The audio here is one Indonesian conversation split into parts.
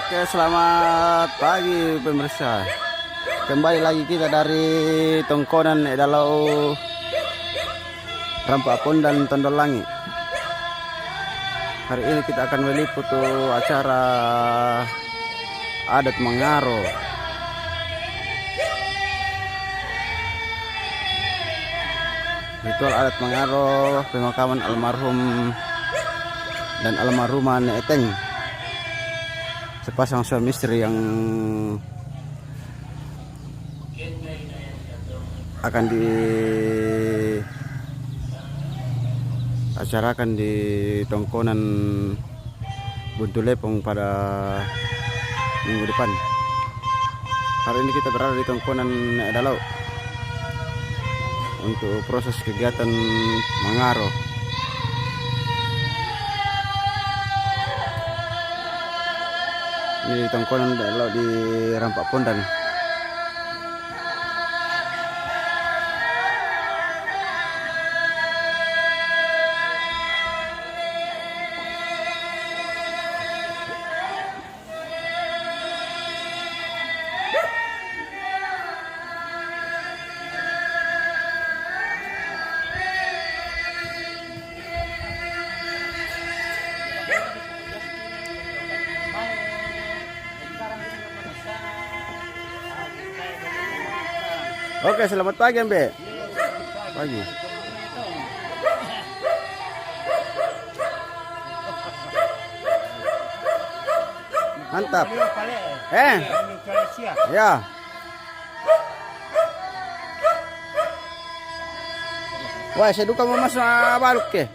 Oke, selamat pagi pemirsa. Kembali lagi kita dari Tongkonan Dalau Rampapon dan Tondolangi. Hari ini kita akan meliput acara adat Mangaro. Ritual adat Mangaro, pemakaman almarhum dan almarhumah Nek Eteng, sepasang suami istri yang akan diacarakan di Tongkonan Buntu Lepong pada minggu depan. Hari ini kita berada di Tongkonan Dalau untuk proses kegiatan Mangaro. Ini di Tongkonan Dalau di Rampapon dan Oke, selamat pagi, Mbe. Pagi. Mantap. Ya. Wah, saya duka mau masuk baluk ke.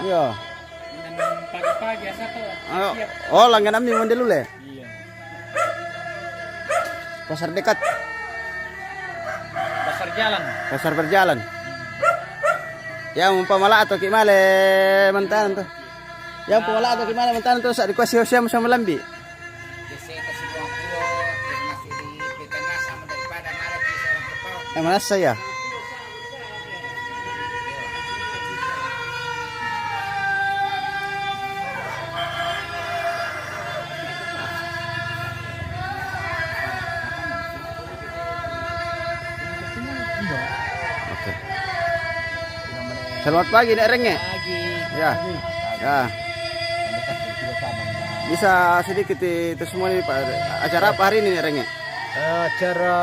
Iya. Pagi-pagi satu. Oh, langganan mi mondel dulu. Iya. Pasar dekat. Pasar jalan. Pasar berjalan. Ya umpamala atau kimale mentan tuh. Ya umpamala atau kimale mentan tuh saat dikuasai usia sama lambi. Biasanya kasih uang pulau, masih di tengah sama daripada malah bisa berpau. Yang mana saya? Oke. Selamat pagi, Nek Renge. Pagi. Ya. Ya. Bisa sedikit itu semua nih Pak. Acara apa hari ini, Nek Renge? Acara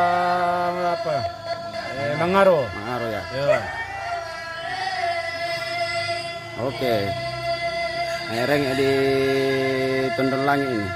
apa? Mangaro. Mangaro ya. Ya. Oke. Nek Renge di Tondolangi ini.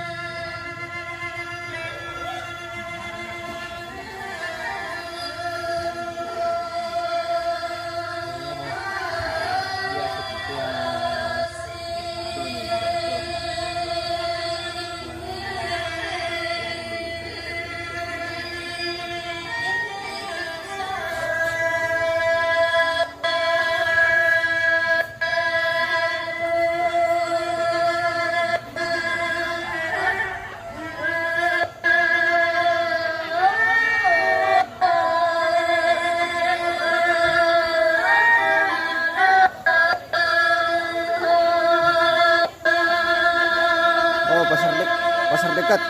Oh, pasar dekat.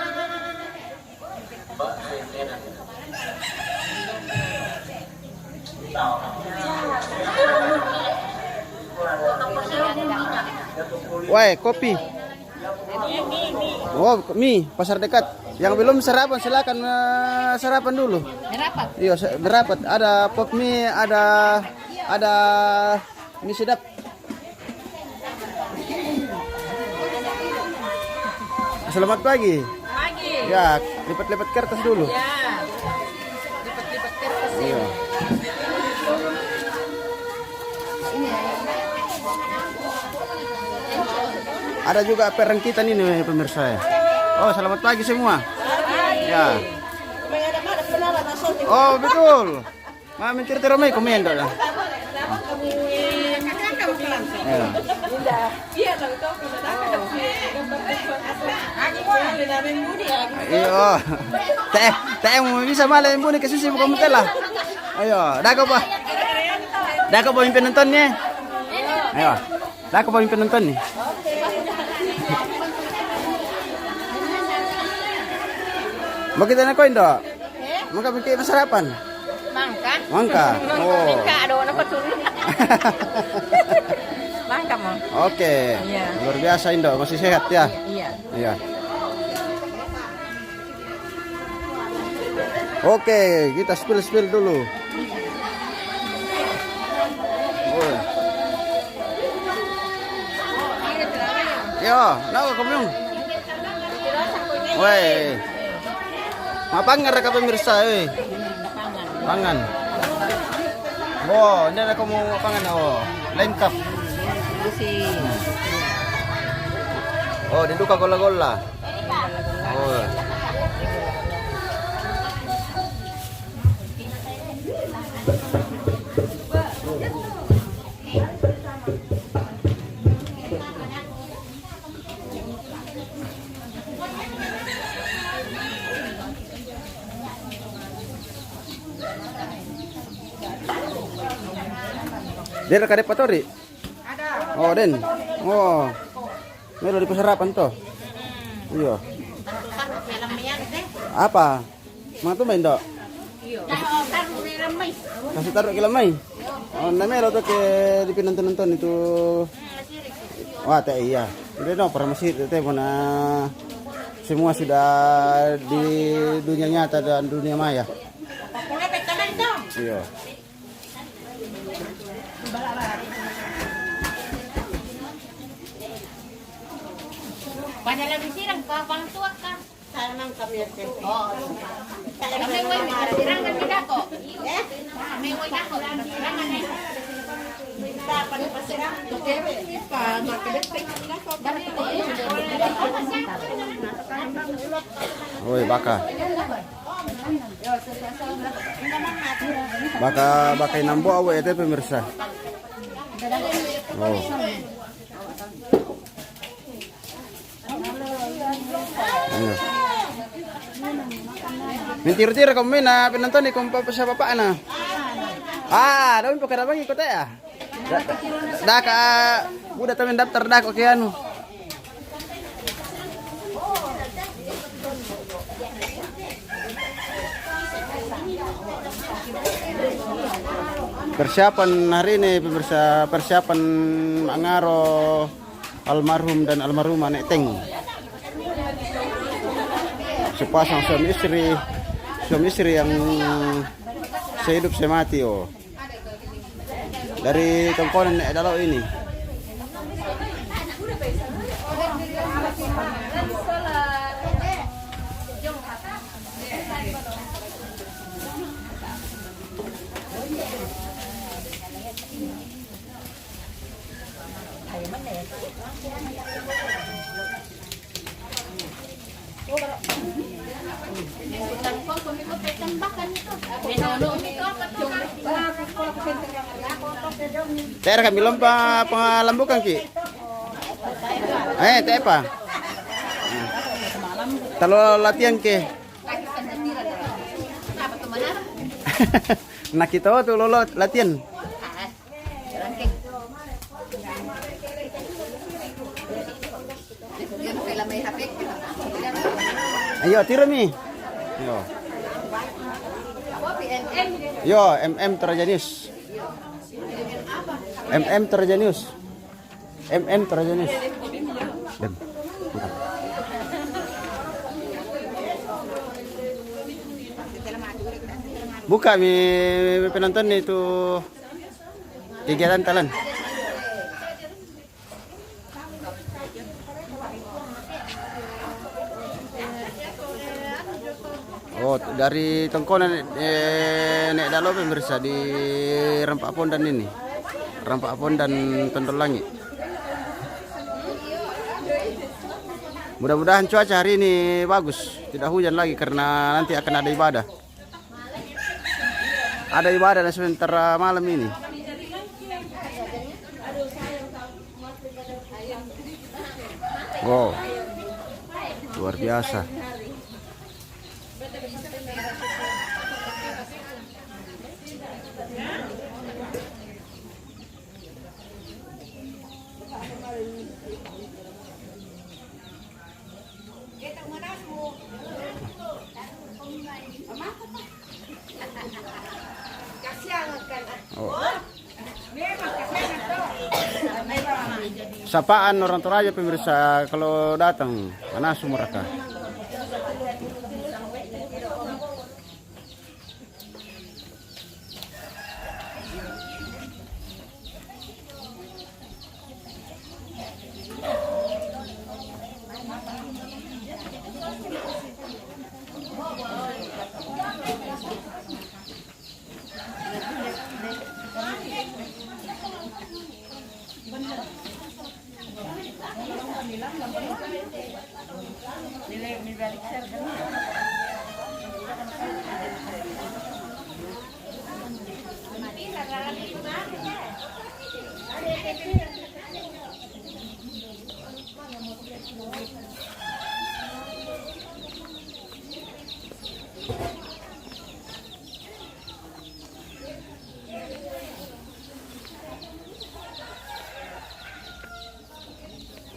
Wah, kopi. Oh, mie, pasar dekat. Yang belum sarapan silakan sarapan dulu. Merapat. Iya, berapat. Ada pop mie, ada mie sedap. Selamat pagi. Pagi. Ya, lipat-lipat kertas dulu. Ya. Lipat-lipat kertas ya. Iya. Ada juga perengkitan ini pemirsa ya. Oh, selamat pagi semua. Ya. Oh, betul. Mami cerita ramai komen dah. Ya. Iyo. Teh mau bisa malah yang bunyi kesisi bukan betul lah. Ayo, dah kau apa? Dah kau pemimpin nontonnya. Ayo, dah kau pemimpin nonton nih. Begitu na ko indo. Eh, Maka bikin sarapan. mangka. Mangka. Oh. Mangka aduh apa tuh? Mangka mau. Oke. Iya. Luar biasa Indo, masih sehat ya. Iya. Iya. Oke, kita spill dulu. Oh. Yo, nawa kumyong. Woi. Mapangar ka pemirsa, euy. Pangan. Wow, ini ada kamu pangan oh. Lengkap. Oh, diduka gola-gola. Oh. Dia ada patori? Ada. Oh, Den. Oh. Melo di pasarapan to. Iya. Apa? Mga to main do? Iya. Kasih taruh ke lamay. Oh, na melo to ke di pinonton-nonton itu. Wah, teh iya. Udah no, para masih teh mana semua sudah di dunia nyata dan dunia maya. Iya. Panyalan sirang ka pang tuwa ka. Sanang kami oh. Kami way sirang kan tidak kok. Eh, kami way ka kok. Sirang kan. Dapat pasirang. Pa makadepek ka ko. Oi, baka. Baka nambo awe itu pemirsa. Oh. Ayo. Mintir-tir kami na penonton ni kung sa papa na. Ah, daun pa kada bang ikot ya. Da ka udah tamen daftar dah kok anu. Persiapan hari ini pemirsa, persiapan angaro almarhum dan almarhumah Nek Teng. Sepasang suami istri yang sehidup semati oh. Dari tongkonan Nek Dalau ini. Saya kami lomba pengalambukan ki. Teh apa? Kalau latihan ke. Nak kita tuh lolo latihan. Ayo tirami. Yo. Yo, MM Trajanius. MM Trajanius. MM Trajanius. Dan. Buka mi penonton itu kegiatan talan. Oh, dari tongkonan Nek Dalau pemirsa di Rampak Pondan ini. Rampak Pondan Tondol Langit. Mudah-mudahan cuaca hari ini bagus, tidak hujan lagi karena nanti akan ada ibadah. Ada ibadah dan sebentar malam ini. Wow, luar biasa. sapaan orang Toraja pemirsa kalau datang mana mereka.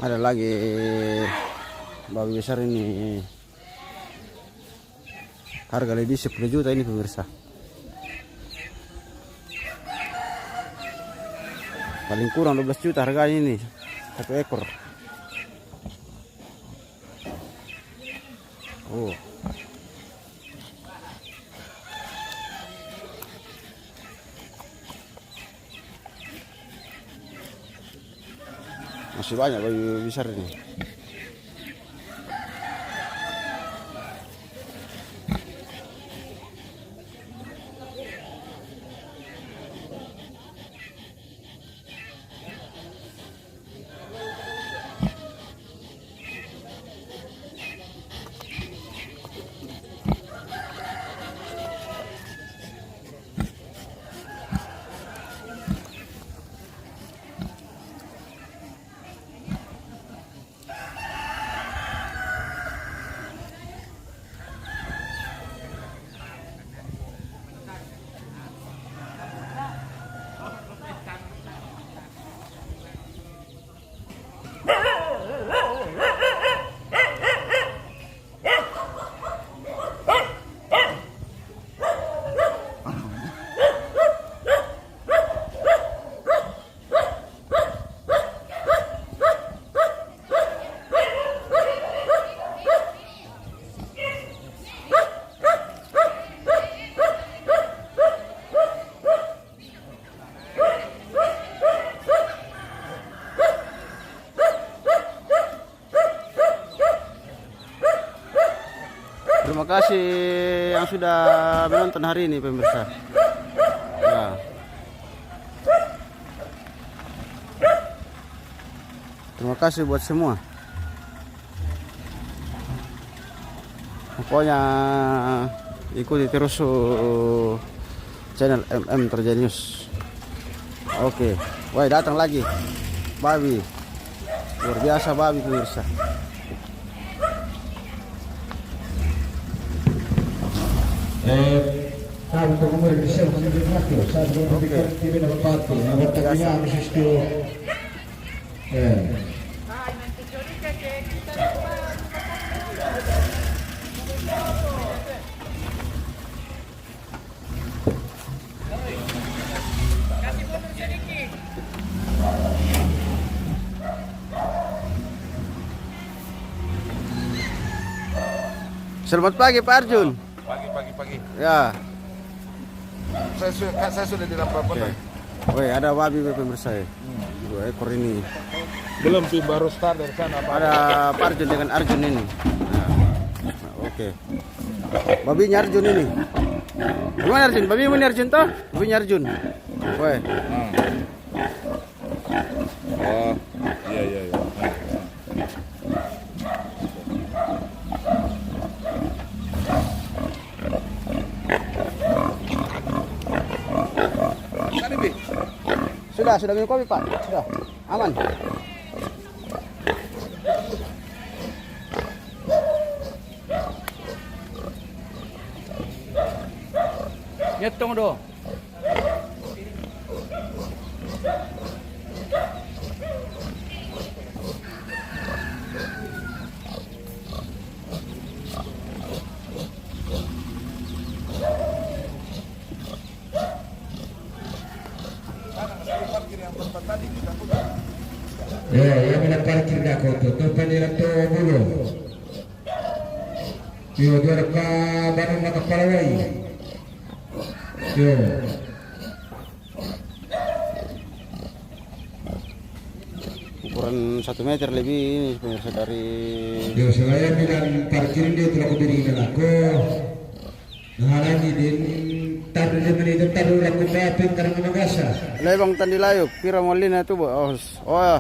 Ada lagi babi besar ini, harga lebih 10 juta ini pemirsa. Paling kurang 12 juta harganya ini, 1 ekor. Oh. Masih banyak babi besar ini. Terima kasih yang sudah menonton hari ini pemirsa. Ya. Terima kasih buat semua. Pokoknya ikuti terus channel Terjadi News. Oke, wah datang lagi babi, luar biasa babi pemirsa. Tanto come siamo sempre sabe che viene da parte, una volta che abbiamo visto Selamat pagi Pak Arjun. Pagi. Ya. Saya sudah dilaporkan. Woi, ada babi pemirsa ya. 2 ekor ini. Belum baru start dari sana. Ada Pak Arjun dengan Arjun ini. Nah, oke. Babinya Arjun ini. Gimana Arjun? Babi mana Arjun toh? Babinya Arjun. Woi. Oh, iya. Sudah minum kopi Pak? Sudah? Aman? Ngitung dong. Ya, yang parkir dah kau tu. Tempat ni tu bulu. Yo, dia reka barang nak palawai. Yo. Ukuran 1 meter lebih ini pemirsa dari Yo, saya bilang parkir dia telah aku beri dengan aku. Nah, lagi din taruh dia beri taruh aku mapping karena magasa. Lebang Tandi Layuk, pira molina tu bos. Oh,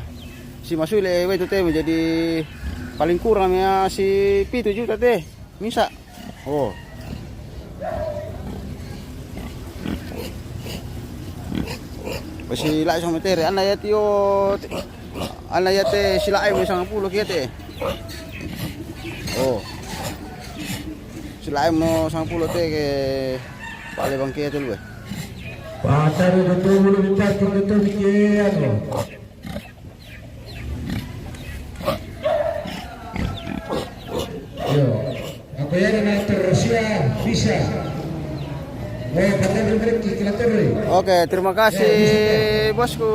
si Masule itu teh menjadi paling kurang ya si 7 juta teh. Misa. Oh. Si lai sama teh, ana ya tio. Ana ya teh sila ai mo 10 kieu teh. Oh. Sila ai mo 10 teh ke pale bang kieu teh. Pasar betul belum diparkir betul dikit. Yo, apa ya nak Rusia bisa. Oh, patah berhenti kita terus. Oke, terima kasih bosku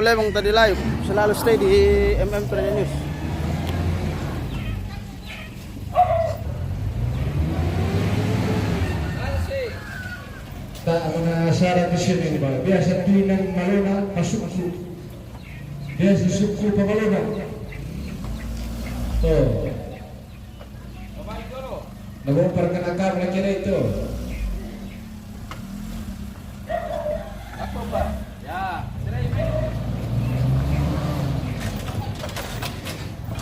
Lebang Tandi Layuk. Selalu stay di MM Trend News. Tak mana syarat di sini, Bang. Biasa tuinan malona masukku. Biasa suku pamalona. Oh. Nabong perkenalkan lagi itu.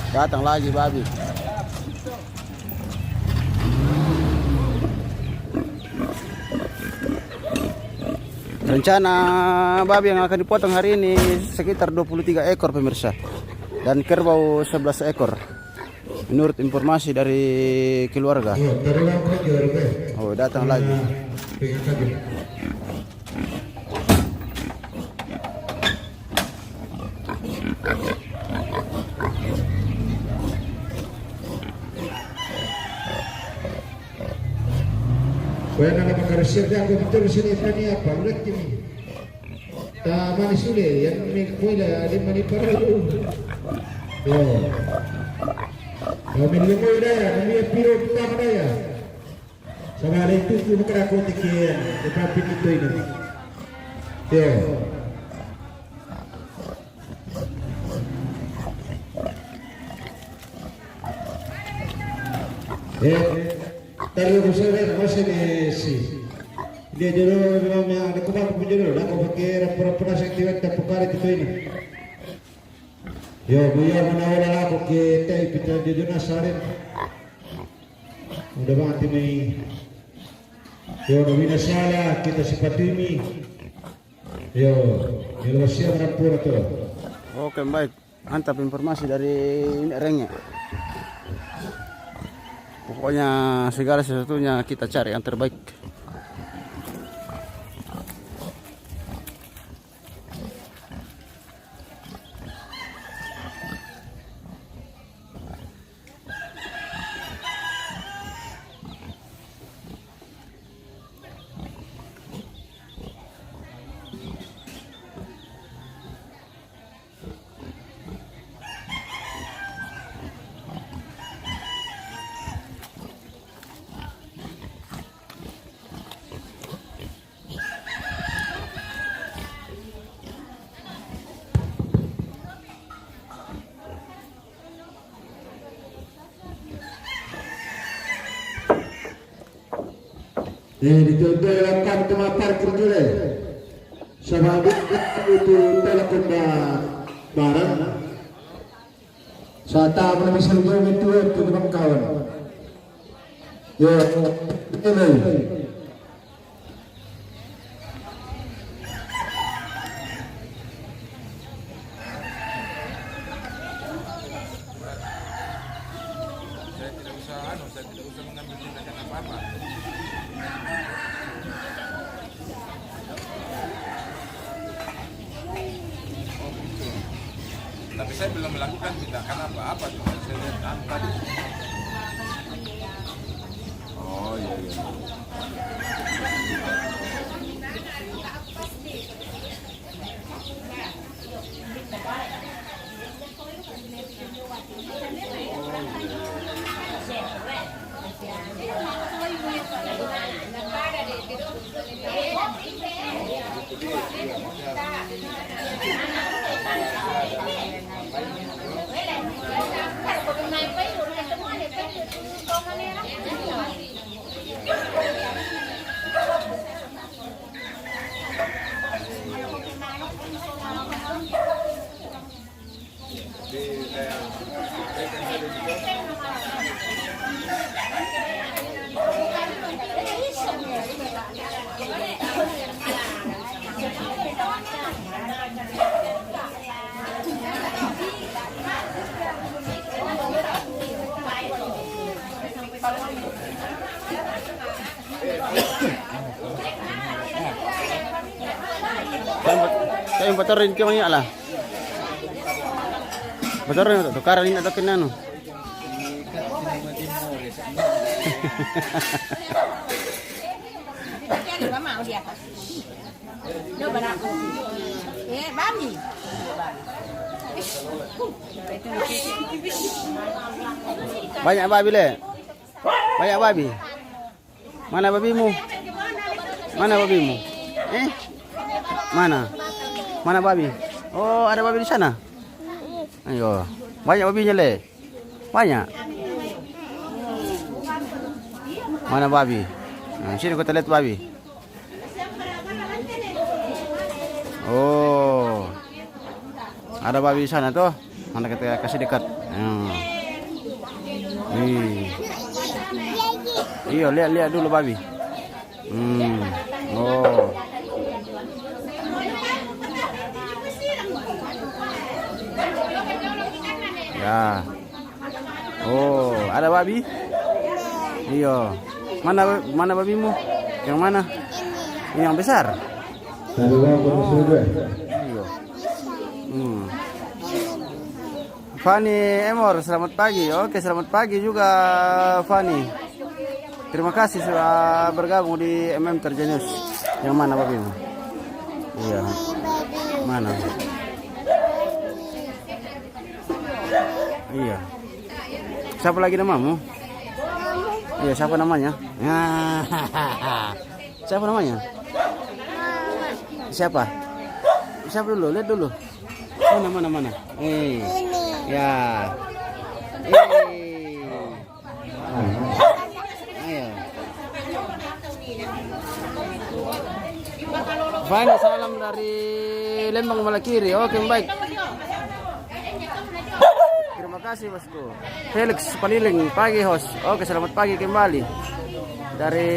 Datang lagi babi. Rencana babi yang akan dipotong hari ini sekitar 23 ekor pemirsa. Dan kerbau 11 ekor. Menurut informasi dari keluarga. Oh, datang lagi. Bueno, la macarsia dia betul sini Fani apa? Ulat ini. Ta manis ule yang ni kuila di mani paru. Yo. Kami ni mo ida, kami piro kita ya. Sama ada itu tu makara ko tikian, tetapi itu ini. Yo. Taruh besar masih di si. Dia jodoh memang yang ada kebab penjodoh. Aku pakai rapor-rapor aktivitas tak perkara itu ini. Yo, buaya menawar aku ke teh kita jodoh nasarin. Udah mati mai. Yo, nabina salah kita sepatimi. Yo, ilmusian rapor itu. Oke, baik. Mantap informasi dari Rengnya. Pokoknya segala sesuatunya kita cari yang terbaik. Dituntutkan tempat parkir dulu. Sebab itu telepon barang. Saat apa lebih seru itu teman kawan. Yo, ini. Saya tidak usah mengambil tindakan apa-apa. Tapi saya belum melakukan tindakan apa-apa, cuma saya lihat tadi. Oh iya. yung patorin ko niya lah. Patorin to tukaran ini atau kenano. Jadi ba mau dia. Coba aku. Bami. Banyak babi le. Banyak babi. Mana babimu? Mana babimu? Mana? Mana babi? Oh, ada babi di sana. Ayo. Banyak babinya le. Banyak. Mana babi? Nah, sini kita lihat babi. Oh. Ada babi di sana tuh. Mana kita kasih dekat. Iya, lihat dulu babi. Oh. Ya. Oh, ada babi? Iya. Mana babimu? Yang mana? Ini yang besar. Iya. Fani Emor, selamat pagi. Oke, selamat pagi juga Fani. Terima kasih sudah bergabung di MM Terjenius. Yang mana babimu? Iya. Mana? Iya. Siapa lagi namamu? Iya, siapa namanya? Siapa namanya? Siapa? Siapa dulu? Lihat dulu. Mana? Ya. Ayo. Fani, salam dari Lembang Malakiri. Oke, baik. Terima kasih bosku. Felix Paniling, pagi host. Oke, selamat pagi kembali dari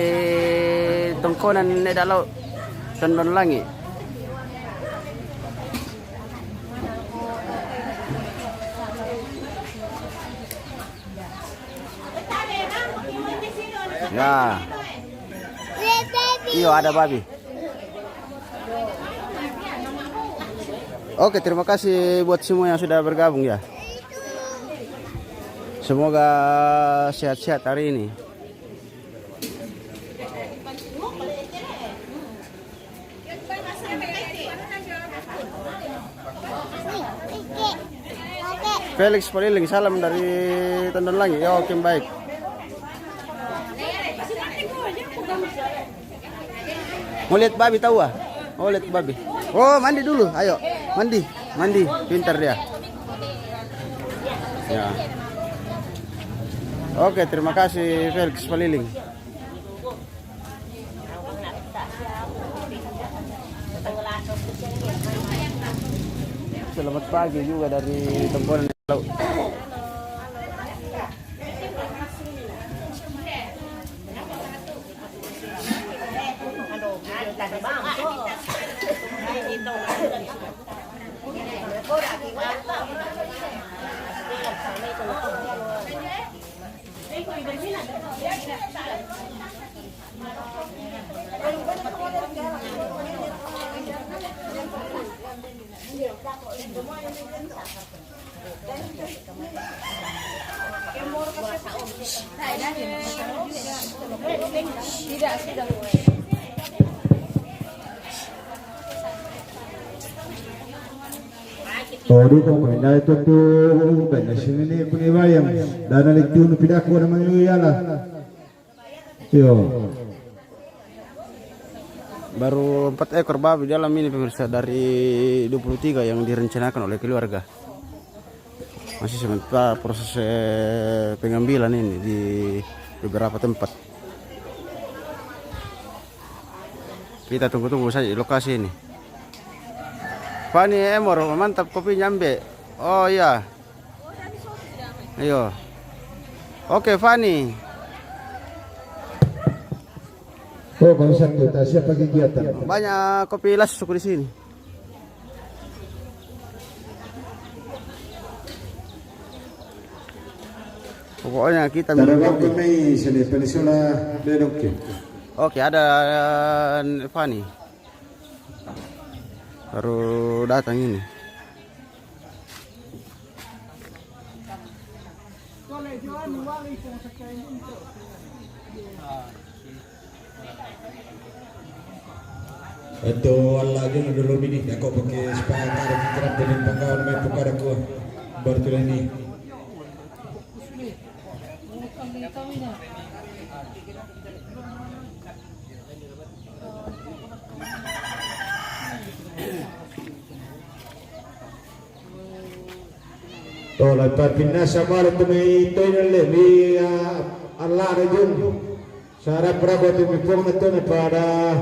Tongkonan Nedalau Tendon Langit. Ya. Iya, ada babi. Oke, terima kasih buat semua yang sudah bergabung ya. Semoga sehat-sehat hari ini. Felix Paniling, salam dari Tendon Langit. Ya, oke, baik. Mau lihat babi tahu ah? Oh, lihat babi. Oh, mandi dulu. Ayo, mandi. Pintar dia. Ya. Oke, terima kasih Felix Paniling. Selamat pagi juga dari Tongkonan Laut. Todo con cuenta de todo, cuenta sini ni punya bayang, dan alik tiun pindah ke mana yala. Yo. Baru 4 ekor babi dalam ini pemirsa dari 23 yang direncanakan oleh keluarga. Masih sementara proses pengambilan ini di beberapa tempat. Kita tunggu-tunggu saja di lokasi ini. Fani Emor, mantap kopi nyambe. Oh iya. Ayo. Oke Fani. Oh, konsep kita siapa kegiatan? Banyak kopi las suku di sini. Pokoknya kita minum kopi. Oke, ada Fani. baru datang ini. Ito wala yun dulu bini ako pakai supaya tarik kerap dengan pangkawan may pukada ko baru tulah ini. To lepas pindah sama itu may toilet ni Allah rejun. Sarap berapa tu pipong itu pada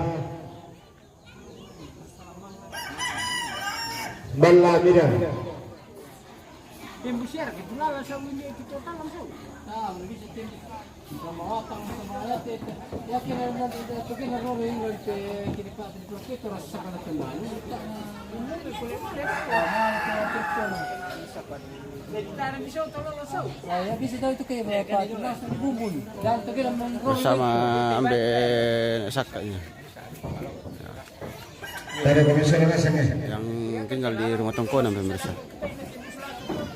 Balla mira. Tembusiar gitu lah langsung ini kita langsung. Nah, bisa tembus. Sama watang sama ayat itu. Ya kira nanti itu kira roh yang nanti kini pak di blok itu rasa sangat teman. Ini boleh boleh. Dari bisa tolong langsung. Ya bisa tahu itu kayak berapa itu langsung bumbun. Dan itu kira Bersama ambil sakanya Ada komisioner rasanya. yang tinggal di rumah tongkonan pemirsa.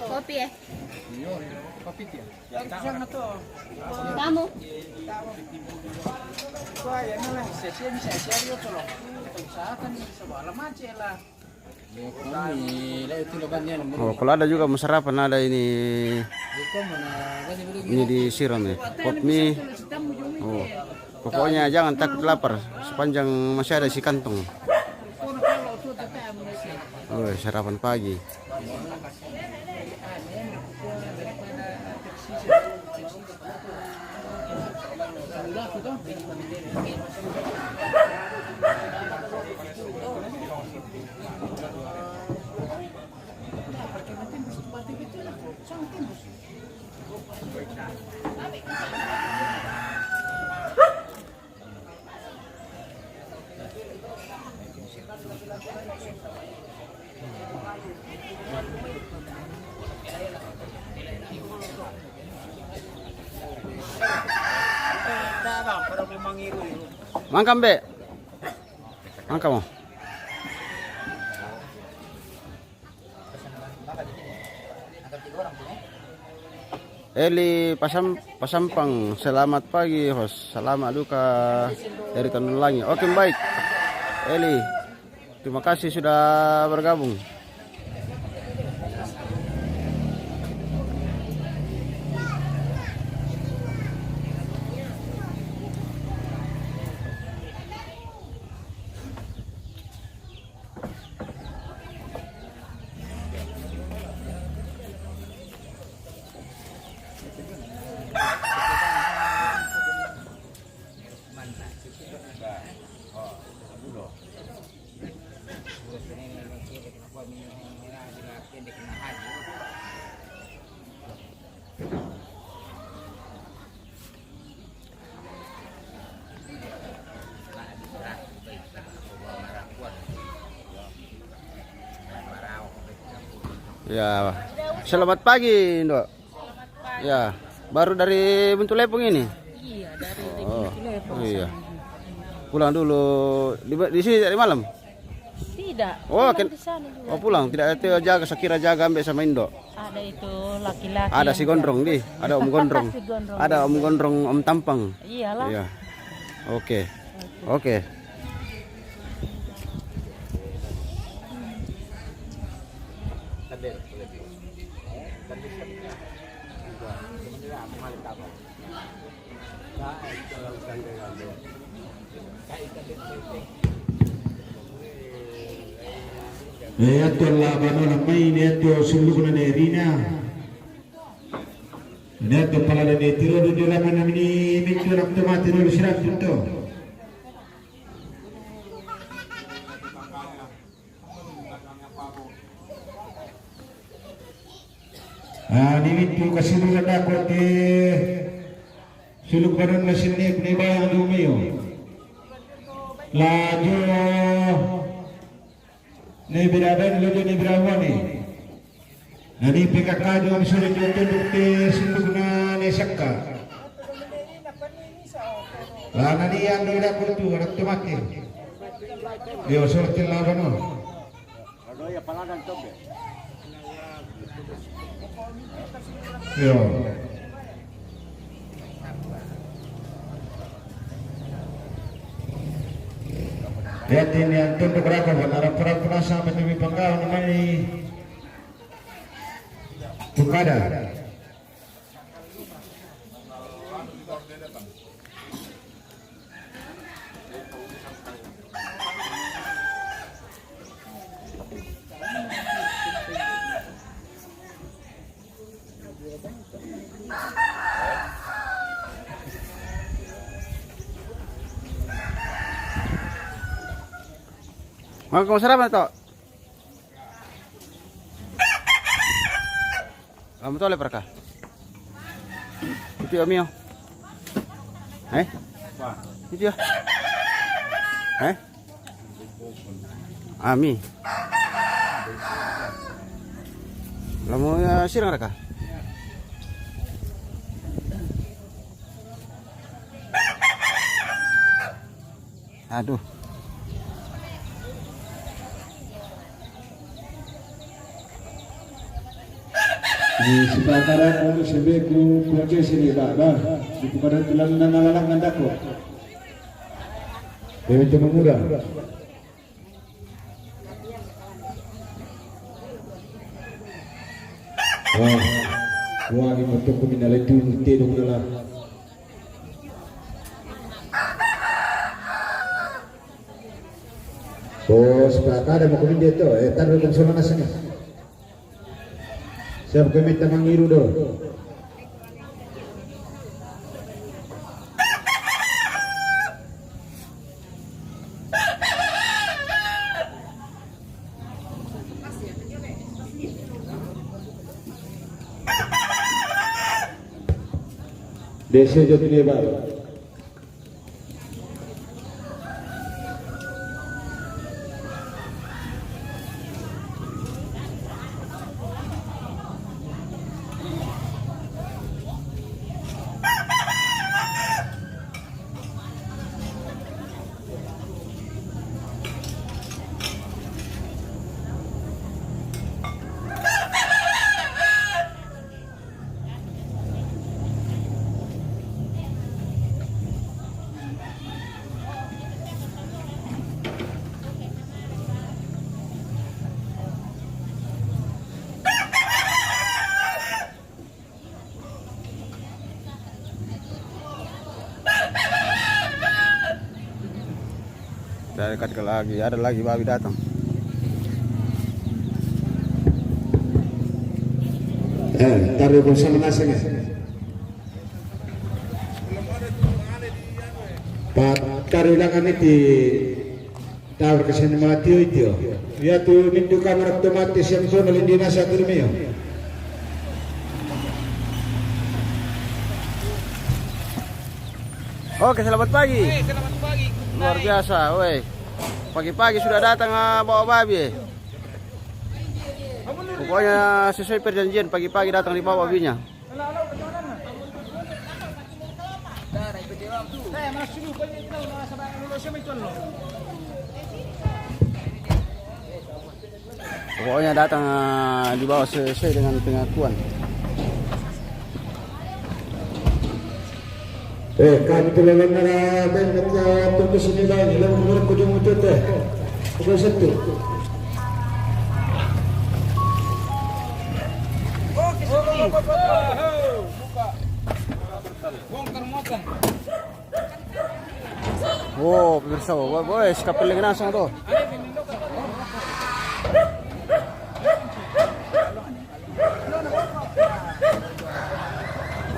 Kopi ya? kopi dia. Yang itu. Kamu? Wah, ya lah, saya bisa share tolong. Usahakan sebuah macet lah. Oh, kalau ada juga mau sarapan ada ini disiram ya, pot mie. Oh, pokoknya jangan takut lapar sepanjang masih ada si kantong. Oh, sarapan pagi. Mangkam be, mangkam mo. Eli Pasampang, selamat pagi host, selamat duka dari Tanjung Langi. Oke baik, Eli, terima kasih sudah bergabung. Ya, selamat pagi, Ndok. Ya, baru dari Buntu Lepung ini. Iya, dari Buntu Lepung. Oh iya. Pulang dulu di sini dari malam. Tidak. Oh, Pulang di sana juga. Oh pulang, tidak ada jaga, sekira jaga ambek sama Indo. Ada itu laki-laki. Ada si Gondrong di, ada Om Gondrong. Si Gondrong. Ada Om Gondrong, Om Tampang. Iyalah. Iya. Oke. Oke. Ato la bano la mai ne ato sulukuna ne rina. Ne ato pala ne tiro do la mana mini mitu nak tomate no sirat tunto. Ni mitu kasilu ada ko te suluk baron na sinne ne bayang do mayo. La jo ne biraban lo ne birawani nani PKK jo am sore jo te sindugna ne sakka nani yang do da kurtu rak tomate yo sorti la bano Yo. Lihat ini yang tentu berapa harap perasa menjadi penggawa namanya Bukada. Mau kamu sarapan to? Kamu tole perka? Itu Amio. Itu ya. Ami. Kamu ya sirang raka? Aduh. Di sebataran untuk sebeku keluarga sini Baba di kepada tulang dan alalak nandako. Dewi Temengura. Wah ini motor kuminal itu tidak dalam. So sebataran mau kumin dia tu, taruh dalam soal nasanya. Siapa kami tamang iru do? Desa jatuh ni baru. Saya dekat lagi, ada lagi babi datang. Taruh bersama nasanya. Pak taruh ulangan itu taruh kesini mati itu. Ya tu mintu kamera otomatis yang sono lindi nasa turmio. Oke, selamat pagi. Selamat pagi. Luar biasa, woi. Pagi-pagi sudah datang bawa babi. Pokoknya sesuai perjanjian, pagi-pagi datang di bawa babinya. Pokoknya datang di bawah sesuai dengan pengakuan. Kami telah menerapkan kata tunggu sini lagi dalam umur kujung utut pukul 1. Bongkar muatan. Oh, pemirsa, boy, kapiling nasang to.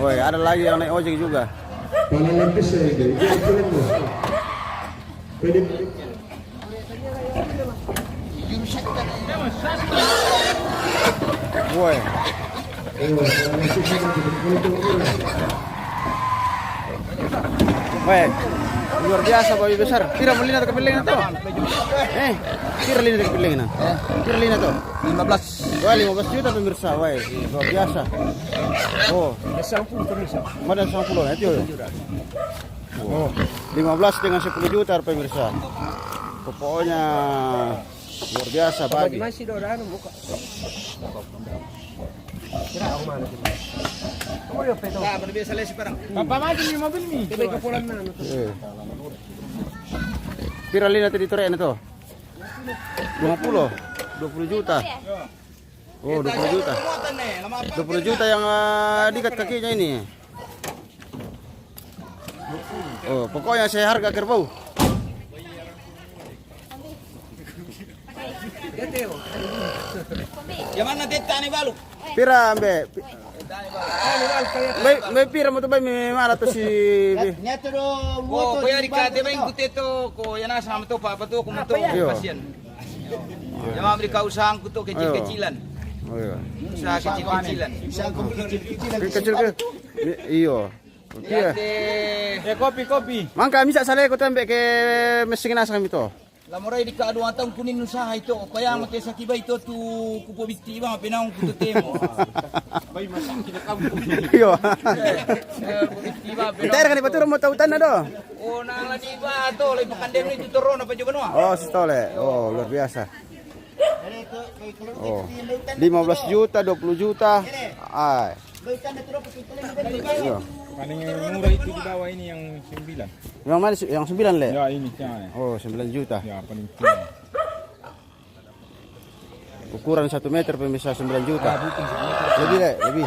Woi, ada lagi yang naik ojek juga. Paling lapis saya ini, dia pulang tu. Pwede. Woi. Woi, luar biasa babi besar. Kira melina ke piling itu. Kira lina ke piling itu. Kira lina tu. 15. Wah, 15 juta pemirsa, woi, luar biasa. Oh, mana 10 itu. Oh, 15 dengan 10 juta pemirsa. Pokoknya Luar biasa babi. Masih do ano buka. Kira ako mana dito. Kamu yo peto. Tak, berbeza lagi sekarang. Papa mati ni mobil ni. Tibay ka pulang na. Eh. Pirali natin dito rin to. 20 juta. Oh, 20 juta. 20 juta yang diikat kakinya ini. Oh, pokoknya saya harga kerbau. Yang mana teta nih balu? Pira ambe. May pira mo to ba may mara to si Nyata do moto. Ko yari ka de bang kuteto ko yana sama to pa to ko to pasien. Yang amri ka usahaang ko to kecil-kecilan. Oh iya. Usaha kecil-kecilan. Kecil ke? Iyo. Iya. Kopi. Mangka misa sale ko tambe ke mesing nasa kami to. Lamoray di ka aduan taong kunin usaha ito. Kaya mo sa kiba ito tu kupo biktima pinang kuto temo. Bay masang kinakampong. Iyo. Biktima Kita kan ipaturo mo tautan na do. Oh nang lagi ba to lay pakandem ni tuturo na pa juga no. Oh, si Tole. Oh, luar biasa. Oh. 15 juta, 20 juta. Ay. Iyo. Paling yang murah itu di bawah ini yang 9. Yang mana yang 9 le? Ya ini ya. Oh, 9 juta. Ya paling tinggi. Ukuran 1 meter pemirsa 9 juta. Lebih le, lebih.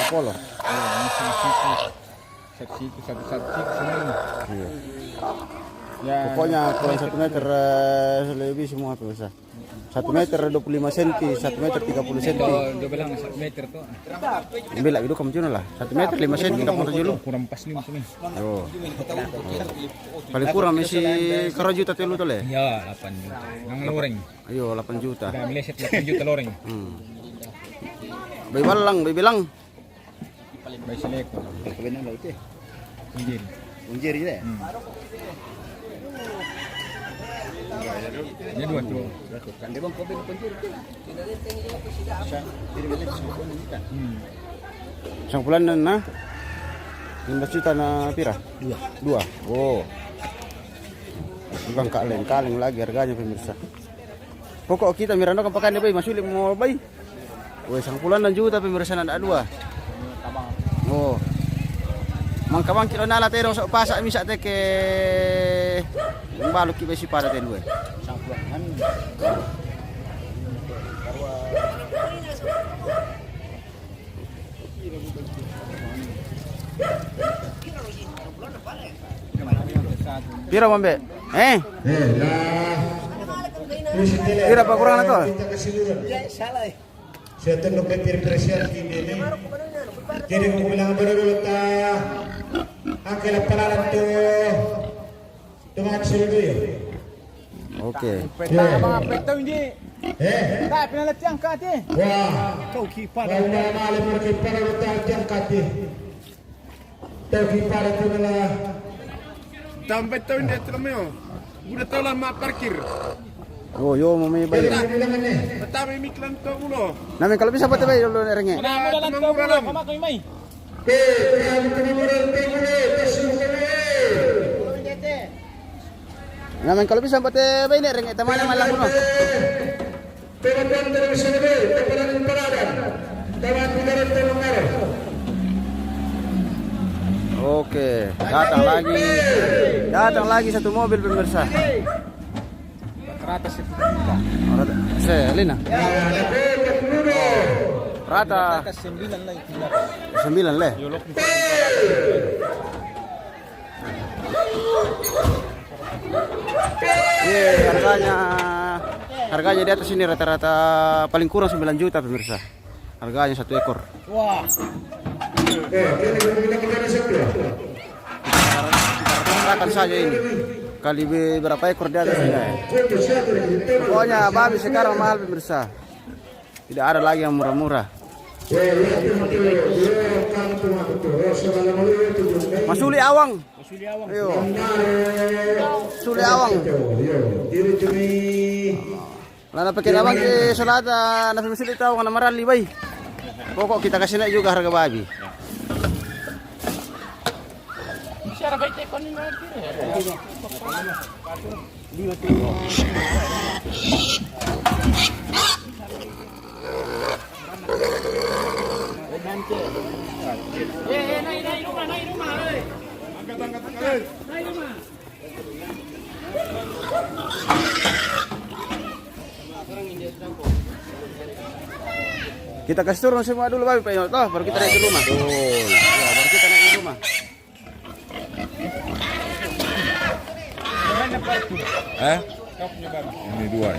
Apollo. Ini satu semua. Iya. Ya. Pokoknya ukuran 1 meter lebih semua pemirsa. 1 meter 25 cm, 1 meter 30 cm. Dia bilang 1 meter tuh. Ambil lagi kamu cuna lah. 1 meter 5 cm kita mau dulu. Kurang pas nih maksudnya. Oh. Paling kurang masih karo juta telu tuh le. Ya 8 juta. Nang loreng. Ayo 8 juta. Udah meleset 8 juta loreng. Bay walang, bay bilang. Baik seleko. Kebenar lo itu. Unjir. Unjir ya. Ini 2 tuh. Kan dia bang kopi unjir. Isang bulan na 15 juta na pira? 2. Oh. Ibang kaleng lagi harganya pemirsa. Pokok kita mirando kan pakai bay masuli mo bay. Weh, 10 juta pemirsa na 2. Oh. Mangka kilo nala terong sa pasa misa te ke balok ki besi para te luwe. Pira mambe? Pira pa kurang na to? Saya tentu berpresiasi ini. Jadi kung bilang baru ta angke la palaran to mga suludo yo. Oke. Mga peto hindi. Tak pinalat yang kati. Wah. Kau kipa. Kalau malam mereka para ta jangkati. Tau para to nila. Sampai tahun dia terlalu. Udah tahu lama parkir. Oh, yo mo may bay. Pertama miklan to ulo. Namin kalau bisa pati bay ulo ringe. Namo dalan ko ulo. Kamakoy may. Namin kalau bisa pati bay ni ringe tamana man lang kuno. Oke, datang lagi satu mobil pemirsa. Teratas itu. Lina. Rata 9 lagi. 9 le. Yolok. Harganya di atas ini rata-rata paling kurang 9 juta pemirsa. Harganya 1 ekor. Wah. Kita saja ini. Kali berapa ekor di atas ini. Pokoknya babi sekarang mahal pemirsa. Tidak ada lagi yang murah-murah. Masuli awang. Ayo. Suli awang. Lana pakai awang ke selata, na masuli tahu kana marali bay. Pokok kita kasih naik juga harga babi. Siya ra ba ite kon ni Di mati. Kita kasih turun semua dulu Pak Yot, baru kita naik ke rumah. Ya, baru kita naik ke rumah. Ini dua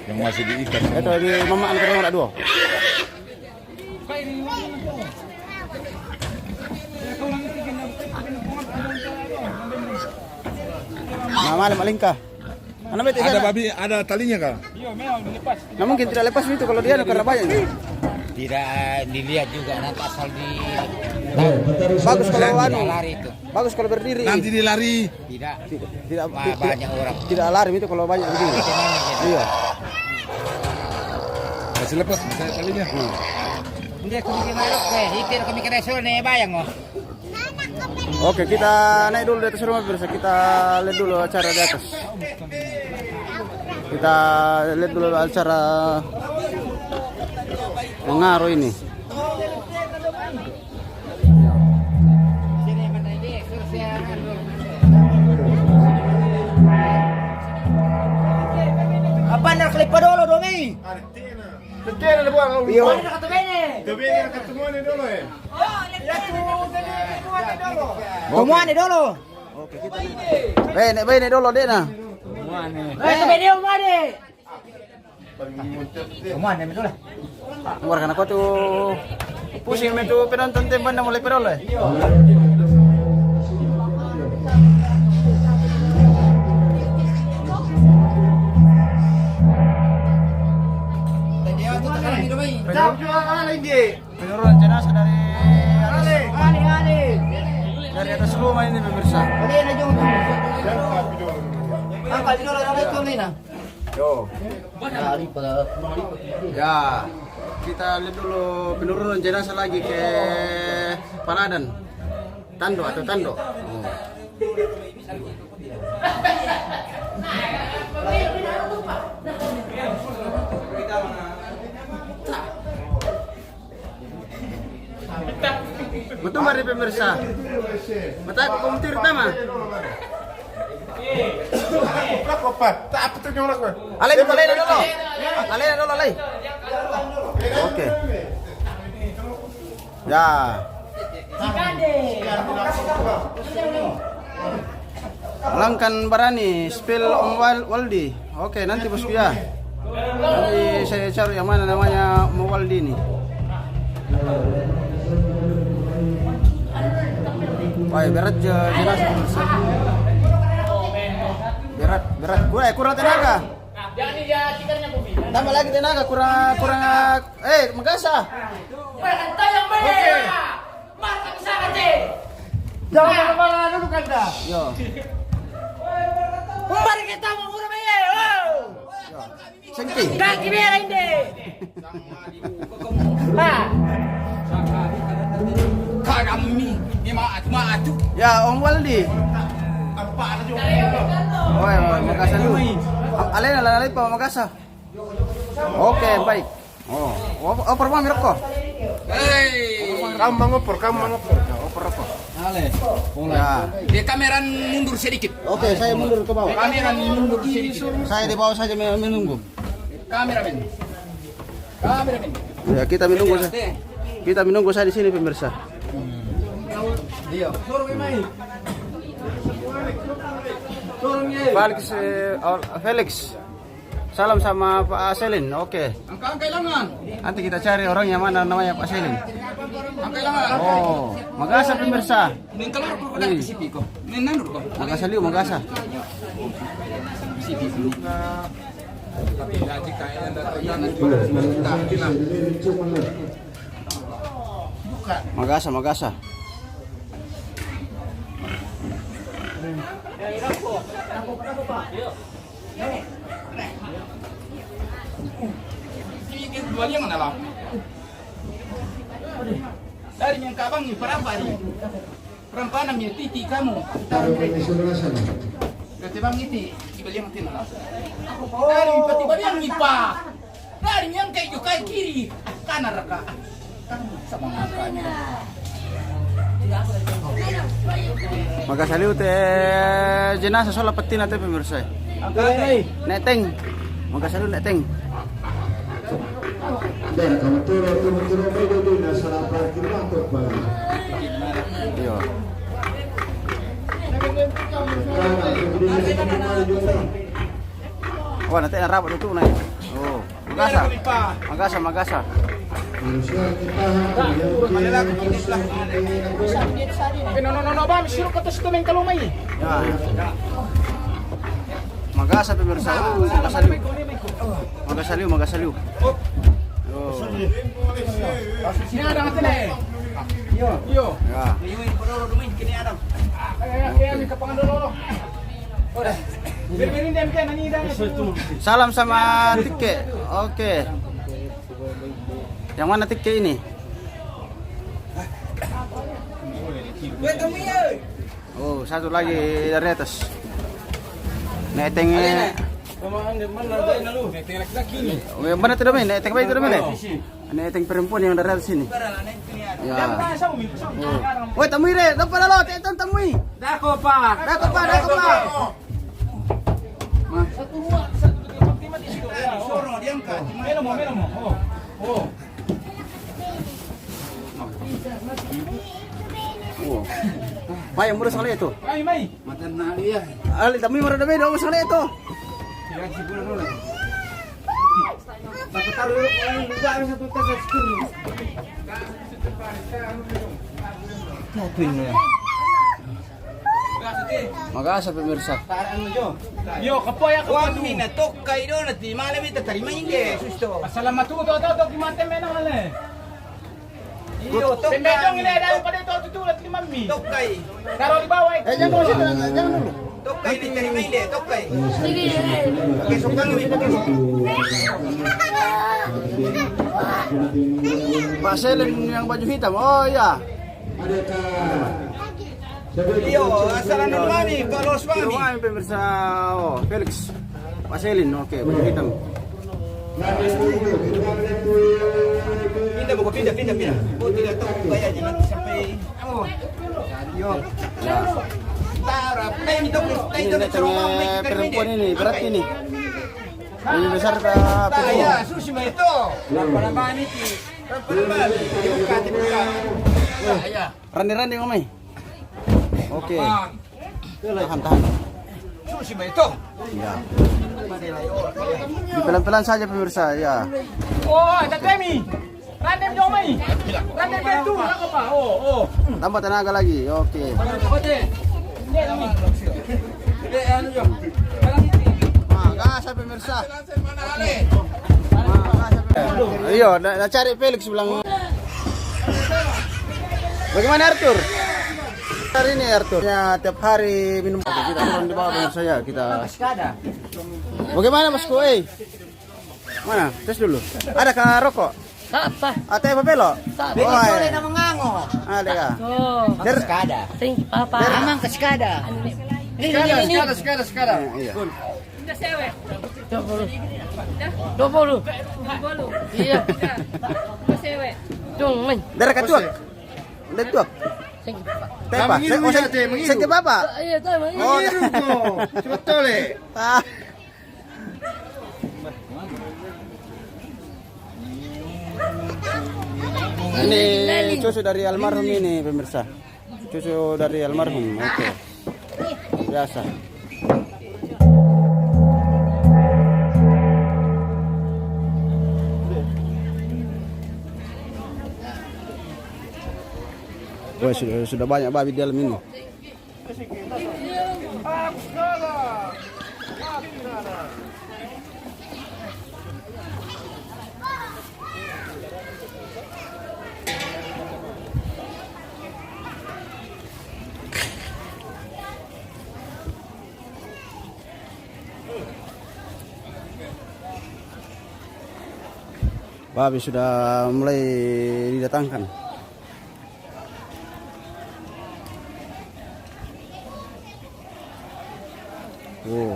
yang masih diikat. Itu di mama anak orang dua. Mama malingkah. Mana bete Ada sana? babi, ada talinya kah? Nah, mungkin tidak lepas itu kalau dia karena banyak. Tidak dilihat juga nanti asal di Bagus kalau anu. lari itu. Bagus kalau berdiri. Nanti dilari. Tidak. Tidak Banyak orang. Tidak alarm itu kalau banyak begini. Iya. Masih lepas, saya talinya. Dia kami marok hitir kami kena sol nih bayang oh. Oke, kita naik dulu di atas rumah pemirsa. Kita lihat dulu acara di atas. Kita lihat dulu acara mengaruh ini. Apa nak klip dulu Domi? Betul ada buang. Iya. Kebetulan ketemu ini dulu ya. Kumuan ni dulu. Oke, kita naik. Naik dulu deh nah. Video mana? Kumuan ni dulu. Warga aku tuh pusing itu penonton tempat mulai peroleh. Penurunan jenazah dari atas rumah ini pemirsa. Ya, kita lihat dulu penurunan jenazah lagi ke Paladan, Tando atau Tando. Betul mari pemirsa. Mata komputer tama. Tak apa tu orang aku. Alay dulu. Alay dulu. Oke. Ya. Langkan Barani, spill Om Waldi. Oke, nanti bosku ya. Nanti saya cari yang mana namanya Om Waldi ini. Wah, berat jenazah. Berat. Kurang tenaga. Tambah lagi tenaga, kurang. Magasa. Oke. Jangan marah dulu kanda. Yo. Mari kita mengurus ya. Sengki. Kaki merah ini. Kami ni maatu. Ya, Om Waldi. Woi, Magasa dulu. Alay pa Magasa. Oke, baik. Opor mo mirip ko. Kamu mengopor. Opor ako. Ya. Dia kamera mundur sedikit. Oke, saya mundur ke bawah. Kamera mundur sedikit. Saya di bawah saja menunggu. Kameramen. Ya, kita menunggu saya di sini pemirsa. Felix. Salam sama Pak Selin. Oke. Angka kailangan. Nanti kita cari orang yang mana namanya Pak Selin. Ang kailangan. Oh, Magasa pemirsa. Ning kelar ko dah sipi ko. Ning nandur ko. Magasa liu, Magasa. Sipi ko. Magasa. Ini dua yang mana lah? Dari yang kabang ni perapa ni? Perempuan namanya Titi kamu. Taruh di sebelah sana. Ketimbang iti, iba yang tinala. Dari tiba-tiba yang ipa. Dari yang kayak juga kiri, kanan raka. Sama angkanya. Maka saliu teh jenazah soal peti nate pemirsa. Neteng. Maka saliu neteng. Dan kamu turun dulu di salah parkir mantap banget. Iya. Wah, nanti rapat itu naik. Oh, Magasa. No, ba, misiro ka to sa tumeng kalumay. Ya. Magasa pemirsa. Magasaliu. Oh. Sini ada natin eh. Yo. Ya. Yung pororo dumin kini adam. Kaya mi kapangandolo. Ora. Berberin dem kan nanida. Salam sama Tike. Oke. Yang mana Tike ini? Oh, satu lagi dari atas. Netengnya. Mana tidak main? Neteng baik tidak main? Neteng perempuan yang dari atas sini. Ya. Woi, temui deh. Dapat lo, temui. Dako pa. Soro diangkat. Melo mo. Oh. Oh. Mai, yang murah sekali itu. Mai. Matan na dia. Ali, temui murah demi dong sekali itu. Ya siguro no. Nakataruh ang lugar sa tutas sa school. Magasa pemirsa. Yo, kapoy ako. Wag minatok kay do na ti malam ita tarima hindi. Susto. Salamat to kimante men ang ale. Iyo, tok. Pembedong ini ada pa dito tutulad ni mami. Tok kay. Karo di bawah. Jangan dulu. Tok kay di tarima hindi, tok kay. Sige. Kesok kang mi. Pak Selen yang baju hitam. Oh iya. Iyo, asalan ng mami, kalos mami. Mami pemirsa. Oh, Felix. Pak Selin, oke, baju hitam. Pindah. Oh, tidak tahu kayaknya nanti sampai. Yo. Ya. Tarap. Tayo nito. Ini netengnya perempuan ini, berat ini. Ini besar ke Taya, sushi mo ito. Lampanaman iti. Lampanaman. Dibuka. Taya. Rani mamai. Oke. Tahan. Sushi mo ito. Ya. Pelan-pelan saja pemirsa, ya. Oh, tatemi. Randem dong, Mai. Randem itu, apa pa? Oh. Tambah tenaga lagi. Oke. Magasa pemirsa. Ayo, cari Felix bilang. Bagaimana Arthur? Hari ini Arthur. Ya, tiap hari minum kopi. Kita turun di bawah pemirsa ya. Kita. Bagaimana Mas Kue? Mana? Tes dulu. Ada kah rokok? Apa? Ate papelo? Boleh na mangango. Ada kah? Oh, Kaskada. thank you, Papa. Amang kaskada. Ini. Kaskada. Iya. 20. Iya. Dong, men. Dari katuak. Dari tuak. Thank you, Papa. Tepa. Saya bapak. Iya, tahu. Oh, Betul eh. ah. Ini cucu dari almarhum ini pemirsa. Cucu dari almarhum. Oke. Biasa. Wah, sudah banyak babi di dalam ini. Babi sudah mulai didatangkan. Oh.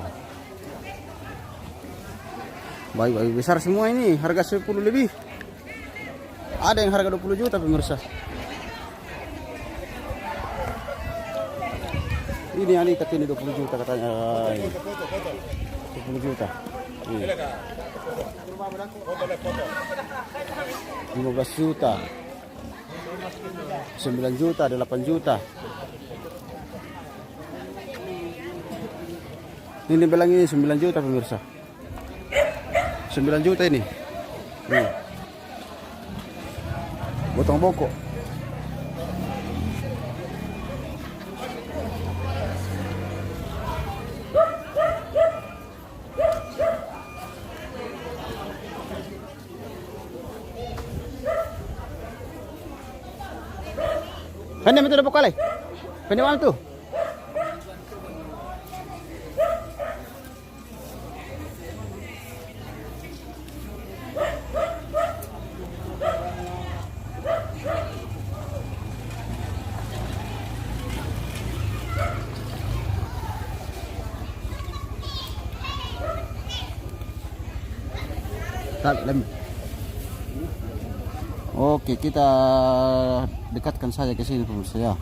Baik besar semua ini, harga 10 lebih. Ada yang harga 20 juta pemirsa. Ini yang ikat ini 20 juta katanya. 20 juta. Ini. 15 juta. 9 juta, 8 juta. Ini bilang ini 9 juta pemirsa. 9 juta ini. Potong bongkok. Kan itu udah pokoknya. Penyewaan tuh. Oke, kita dekatkan saja ke sini pemirsa ya.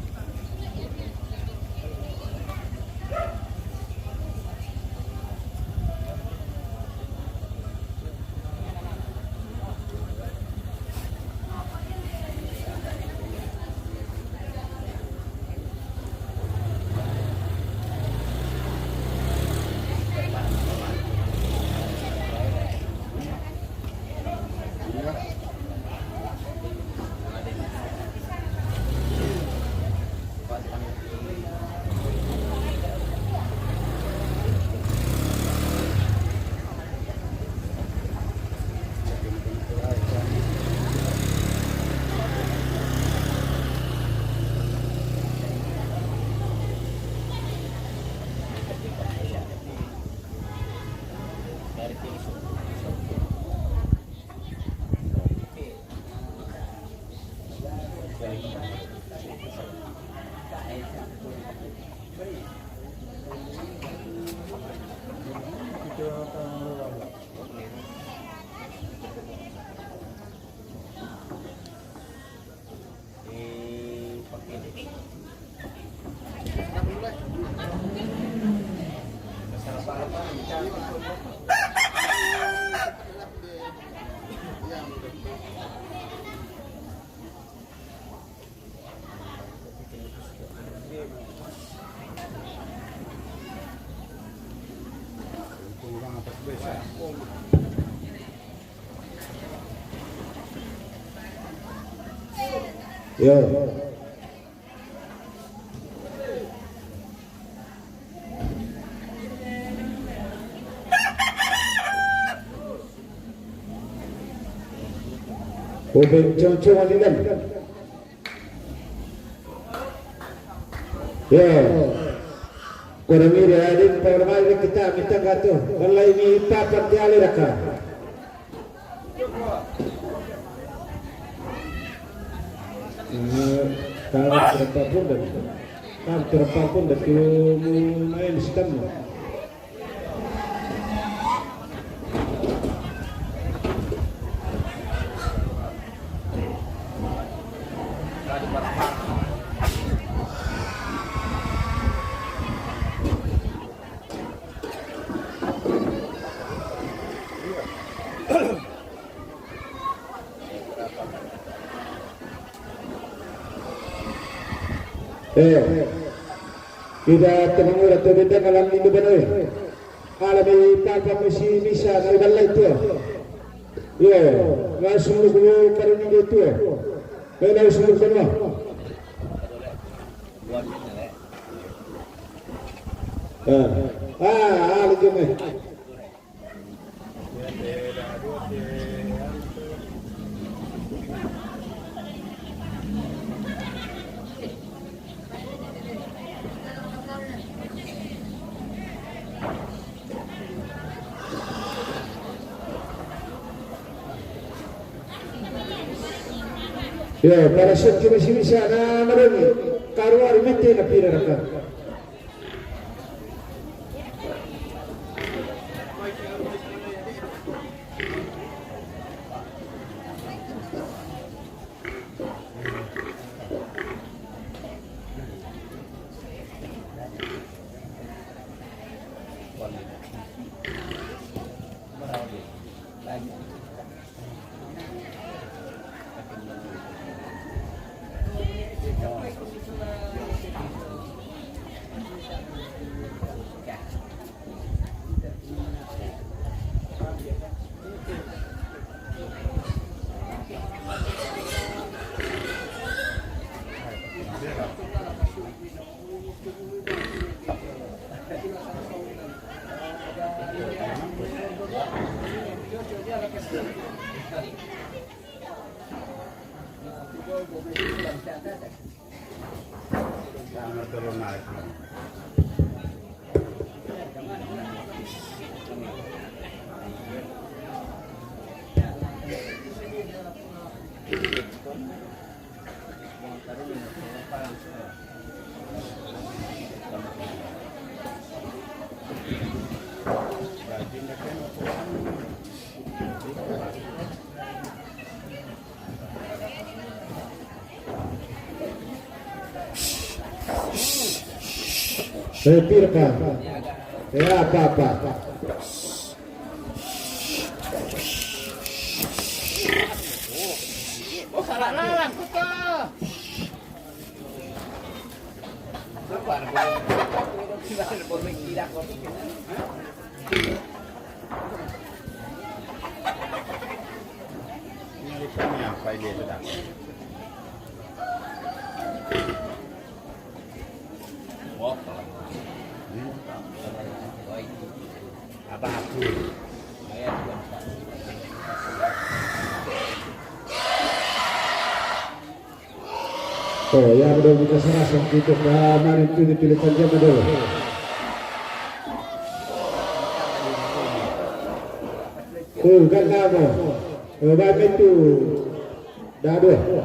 Ya. Ubin cocok alilan. Ya. Kurang ini ada permainan kita minta gato. Kalau ini papat dialih rakam. Kalau terapapun dari main sistem. Kita tenang atau benda malam ini benar. Alam ini papa mesti bisa nalai itu. Ya, langsung lu karena itu. Benda semua semua. Lagi ni. Ya, para set kita sini sana mereka karuar mete na pira raka. Setirkan. Ya apa-apa. Apa ini sedang? Oh, yang udah buka serasa untuk main itu dipilihkan jam dulu. Kan kamu, baik itu dah dua.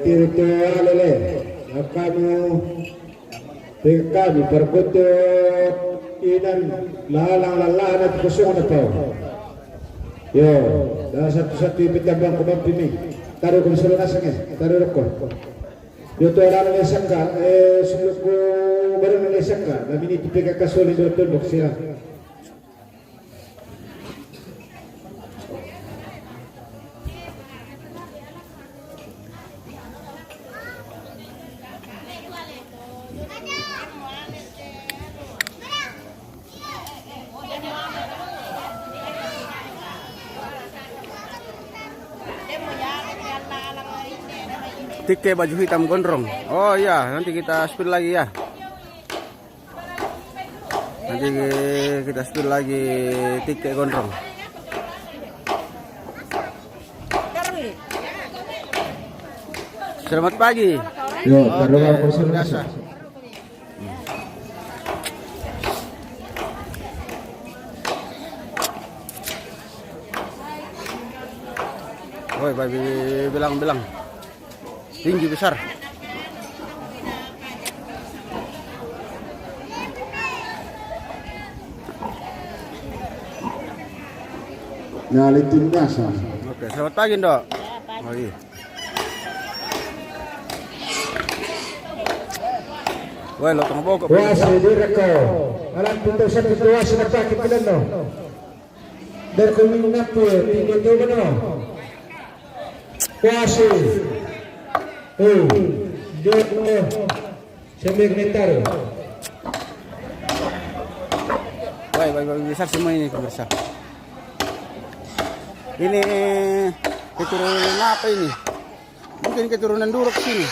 Tirto alele, kamu kami perkutut inan lalang at kusong na to. Yo, dah satu-satu pitambang kumampini. Taruh kung salo nasangin, taruh ko. Yo to ala na sangka, sulok ko baru na sangka, na minitipika kasuli do tulok siya. Tike baju hitam gondrong. Oh iya, nanti kita spill lagi ya. Nanti kita spill lagi tike gondrong. Selamat pagi. Yo, Oke, biasa. Woi, babi bilang-bilang. Tinggi besar. Nyalitin biasa. Oke, selamat pagi, Dok. Pagi. Woi, lo tunggu bokok. Wah, sedih ko. Alam pintu sa pintu sa nagpakit ilan no. Dar kuming napo, tinggal to ba no? Wah, oh, dot no. Sambil netar. Woi, besar semua ini pemirsa. Ini keturunan apa ini? Mungkin keturunan Durok sini.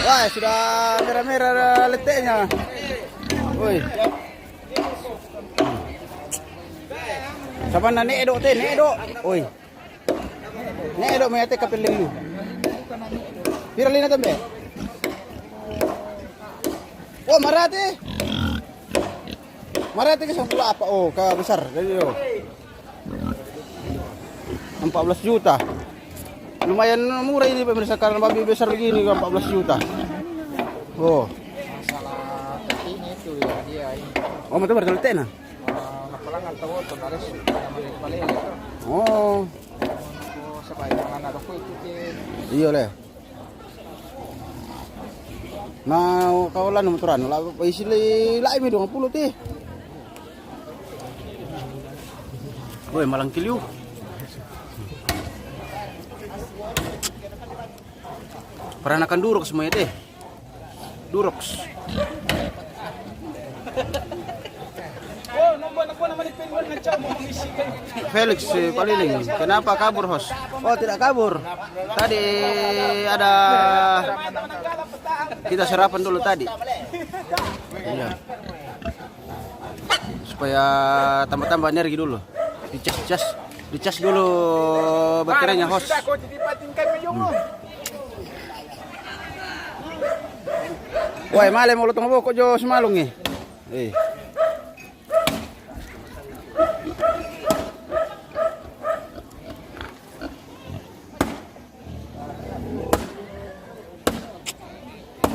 Wah, sudah merah-merah leteknya. Woi. Sama na Edo teh, Edo. Woi. Edo may ate kapilin lu. Piralin na tambe. Oh, marate. Marate ka sa pula apa? Oh, ka besar. Dari oh. 14 juta. Lumayan murah ini pemirsa karena babi besar begini 14 juta. Oh. Masalah ini itu ya dia ini. Oh, betul betul tena. Napalangan tahu to nares naman palele to. Oh. Sabay mga anak ko itu Iya leh. Nah, kawalan motoran lah isili lai mi 20 teh. Woi, malang kiliu. Peranakan durok semuanya teh. Duroks. Oh, nombor naman ipinwan ng tiyaw mo mangisigan. Felix Paliling, kenapa kabur host? Oh tidak kabur. Tadi ada kita sarapan dulu tadi. Iya. Supaya tambah-tambah energi dulu. Dicas dulu baterainya host. Sudah ko titipatingkan mo yung Woi, malem ulo tong boko jo semalung eh.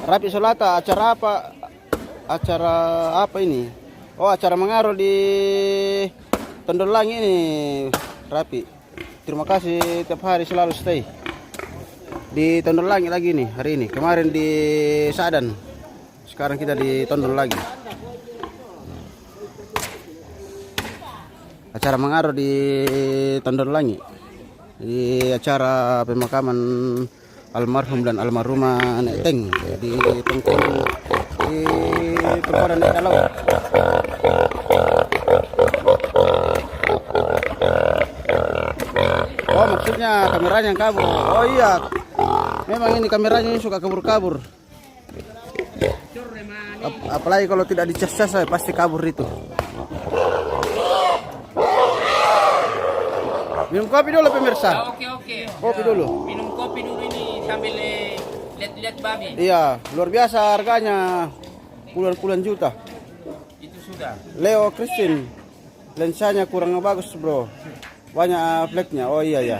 Rapi Solata, acara apa? Acara apa ini? Oh, acara mengaruh di Tondolangi ini, Rapi. Terima kasih tiap hari selalu stay. Di Tondolangi lagi nih hari ini. Kemarin di Sadan. Sekarang kita di Tondol lagi. Acara mengaruh di Tondolangi. Di acara pemakaman almarhum dan almarhumah Nek Teng di Tengkong di Tempatan Nek Dalau. Oh, maksudnya kameranya yang kabur. Oh iya, memang ini kameranya suka kabur-kabur. Apalagi kalau tidak dicas-cas pasti kabur itu. Minum kopi dulu pemirsa. Oke. Kopi dulu. Minum kopi dulu ini sambil lihat-lihat babi. Iya, luar biasa harganya. Puluhan juta. Itu sudah. Leo Christine. Lensanya kurang bagus, bro. Banyak fleknya. Oh iya ya.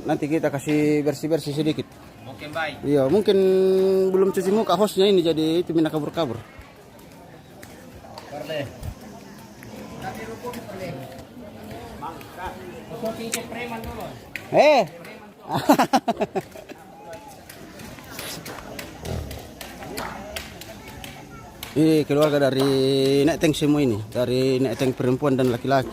Nanti kita kasih bersih-bersih sedikit. Oke, baik. Iya, mungkin belum cuci muka hostnya ini jadi itu mina kabur-kabur. Ini keluarga dari Nek Teng semua ini, dari Nek Teng perempuan dan laki-laki.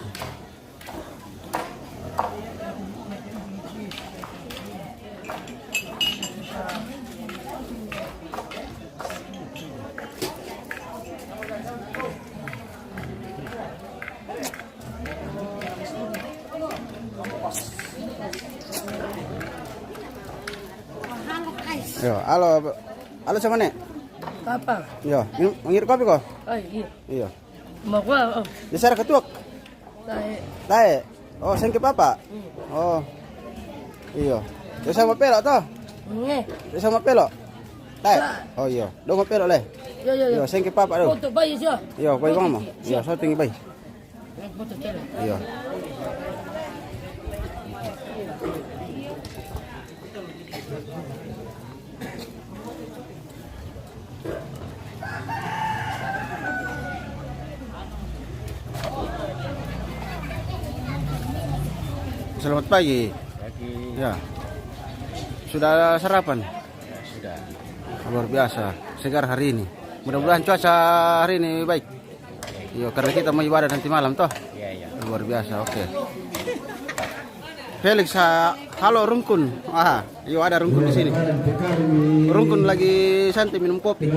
Yo, halo sama Nek. Apa? Yo, ngir kopi kok? Oh iya. Iya. Mau gua? Oh, Dasar ketuak. Tae. Oh, sengke papa. Oh. Iya. Ya sama pelok toh? nge. Ya sama pelok. Tae. Oh iya. Dong pelok le. Yo. Iya, sengke papa do. Foto bayi siya. Iya, bayi mama. Iya, so tinggi bayi. Foto tele. Iya. Selamat pagi. Ya. Sudah sarapan? Ya, sudah. Luar biasa. Segar hari ini. Mudah-mudahan cuaca hari ini baik. Iya, karena kita mau ibadah nanti malam toh. Iya. Luar biasa. Oke. Felix, halo Rungkun. Ah, iya ada Rungkun di sini. Rungkun lagi santai minum kopi.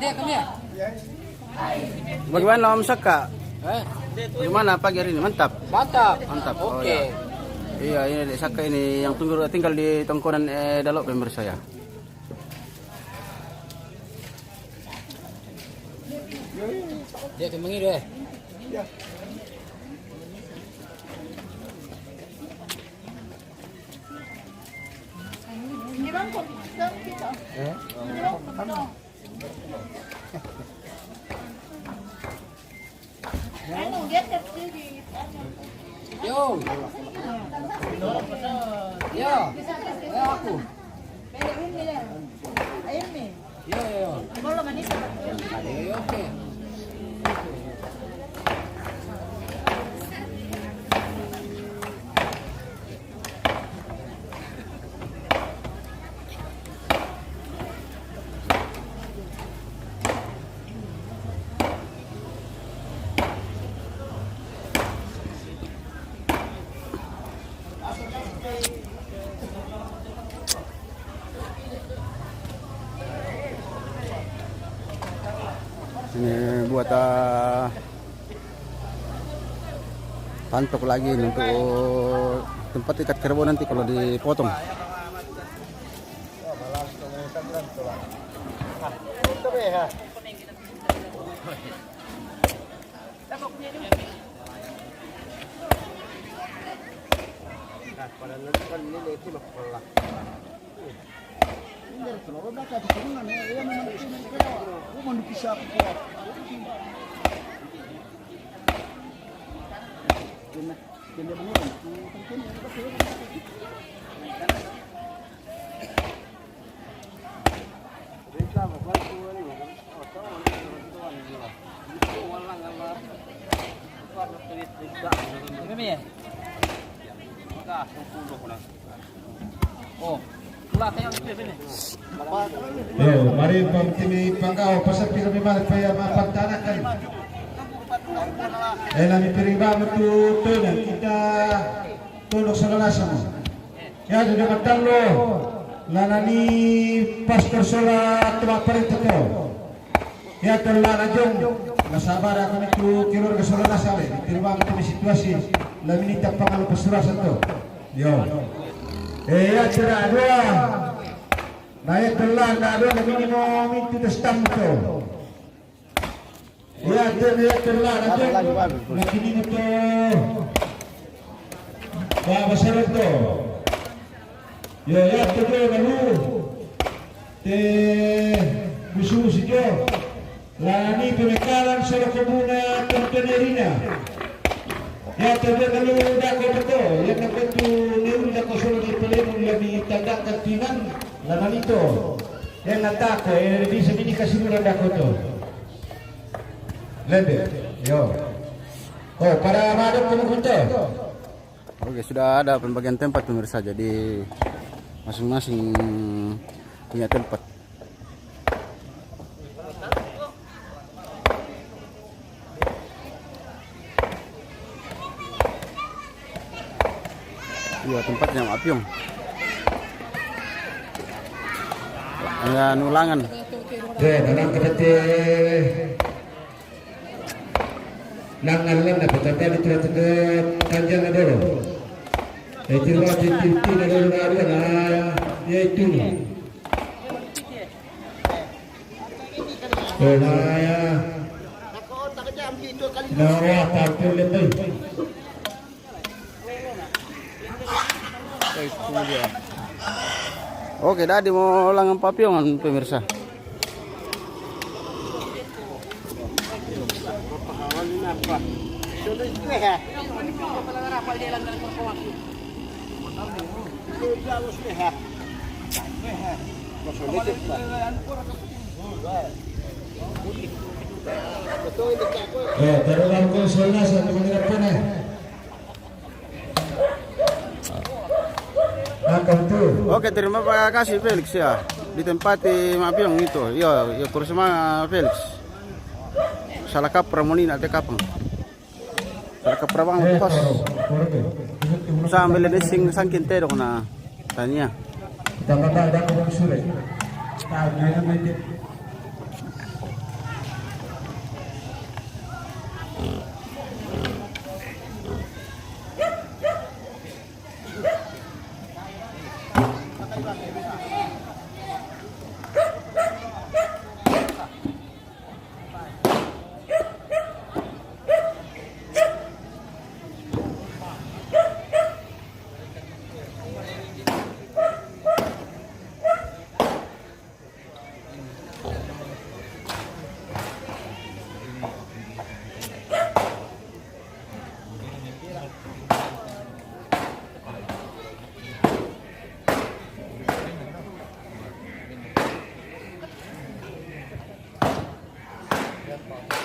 Hindi, kami ya. Bagaimana Om Saka? Bagaimana pagi hari ini? Mantap. Mantap. Mantap. Oh, Oke. ya. Iya, ini Dek Saka ini yang tinggal di Tongkonan Dalok pemirsa ya. Dia kemengi deh. Yo. Yo. Ayo aku. Yo yo. Ayo oke. Ini buat pantok lagi ini untuk tempat ikat kerbau nanti kalau dipotong. Kami ya. Oh, pula kayak sini. Yo, mari pamtimi pangkao pasal kami balik pa mapagtanakan. Nami piriba mo tutunan kita tulog sa lalasa mo. Ya, sudah matalo. Lanani pastor sola tumaparin to. Ya, terlana jong. Nasabar ako nito kiror ka sola nasabi. Piriba mo timi situasi. Laminita pangalo pasurasan to. Yo. Ya, tira dua. Naya telah na dua na minimum itu testam to. Ya, dia telah na jong. Nakini mo to. Besar to. Ya to lalu. Te busu sijo. Lani pemekaran sa kabuna kontenerina. Ya tadi kalau dah kau betul, yang nak tu ni dah kau suruh di pelenu lebih tanda katinan, lalu itu yang nak tak kau yang lebih semini kasih mula dah kau tu. Lebih, yo. Oh, para madam kamu kunci. Oke, sudah ada pembagian tempat pemirsa, jadi masing-masing punya tempat. Iya, tempatnya Apyong. Ada nulangan. Dalam kereta nangan lang na patata di terhadap kanjang ada loh. Itu lah tintin ada na ya itu. Oh ya. Nawa tampil lebih. Oke, tadi mau langan papiongan pemirsa. Taruhan konsolnya satu menit pun Oke, terima kasih Felix ya. Ditempati Mabiong itu. Ya kurang semangat Felix. Salah kaprah monina te kapang. Salah kaprah bang pas. Sambil ada sangkin tero na tanya. Tama-tama ada ko sure. Tanya na medyo.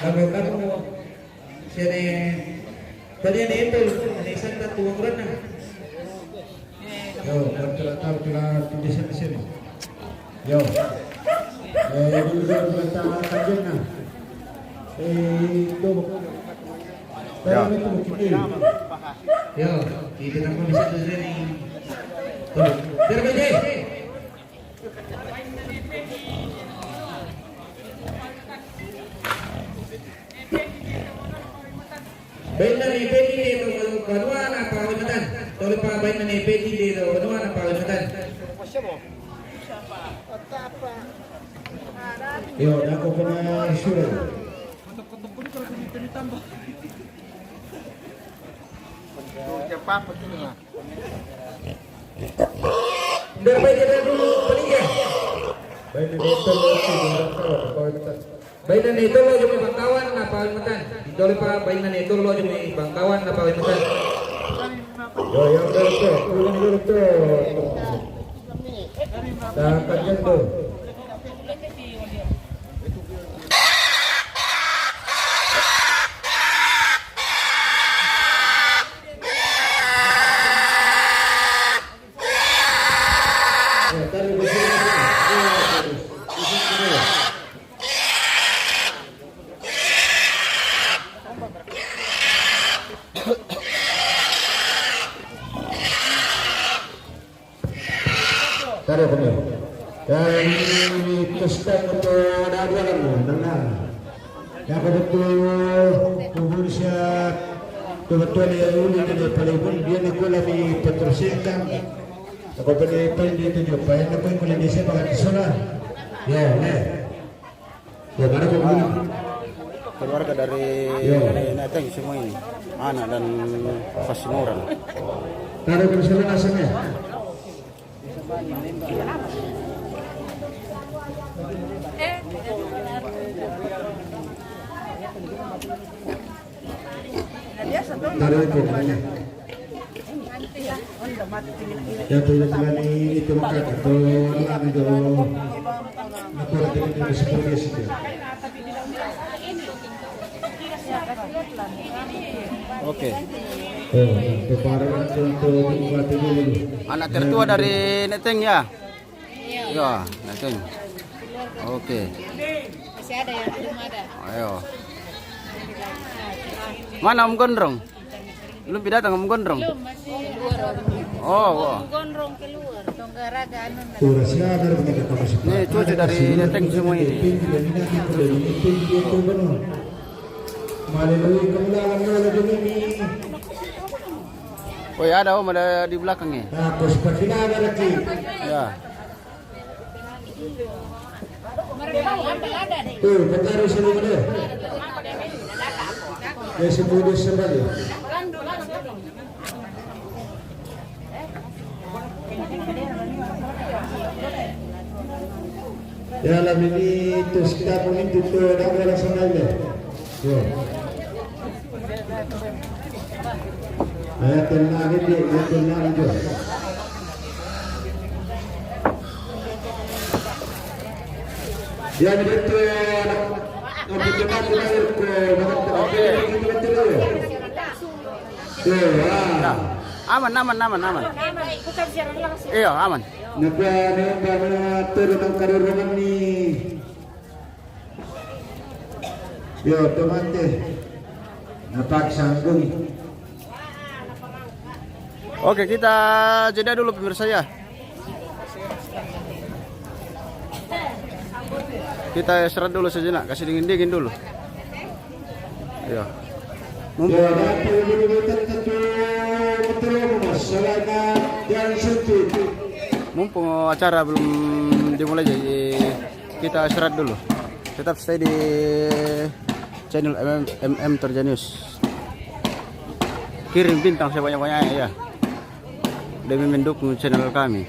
Kamu sini tadi ini itu isang tatuang ran na. Yo, tahu kita di sini. Yo. Dulu kita kajian na. Itu. Pero itu mungkin. Yo, kita nak bisa tu sini. Tuh, terbaik. Baik na ni peti dito kanuan na pawimatan. Tole pa baik na ni peti dito kanuan na pawimatan. Yo, ako pa na sure. Ndak baik kita dulu peninggal. Baik na dito pawimatan. Baik na nito lo yung bangkawan na pawimatan. Dito pa baik na nito lo yung bangkawan na pawimatan. Yo, yang dito, ulang dito. Dapat yan do. Taruh benar. Dan teruskan untuk dalam benar. Yang betul Indonesia betul yang uli dari Palembang dia ni kau lagi peteruskan. Aku pergi pergi itu juga. Yang aku yang Indonesia pakai solar. Ya, ya mana kau ini? Keluarga dari Neteng semua ini, anak dan Pasimuran. Taruh bersama asalnya. Taruh itu banyak. Ya tuh ini itu makan atau orang itu laporan dengan seperti itu. Oke. Anak tertua dari Neteng ya? Iya, Neteng. Oke. Masih ada yang belum ada. Ayo. Mana Om Gondrong? Belum datang Om Gondrong? Belum, masih keluar. Oh. Gondrong keluar. Tonggaraga anu. Ini cucu dari Neteng semua ini. Oh ya ada Om, ada di belakangnya. Ya. Tuh, ketaruh sini deh. Ya sebut sembali. Ya alam ini terus kita pun itu dah berasa lagi. Yo. Ayat tenang ini, Yang itu kebetulan air ko Oke. Nah, Aman. Iya, aman. turun ang karurungan ni yo tomate napaksanggung. Oke, kita jeda dulu pemirsa ya. Kita istirahat dulu sejenak, kasih dingin dulu. Ya. Yo nanti beributan satu betul masalahnya yang suci. Mumpung acara belum dimulai, jadi kita istirahat dulu. Tetap stay di channel MM Terjanius. Kirim bintang sebanyak-banyaknya ya, demi mendukung channel kami.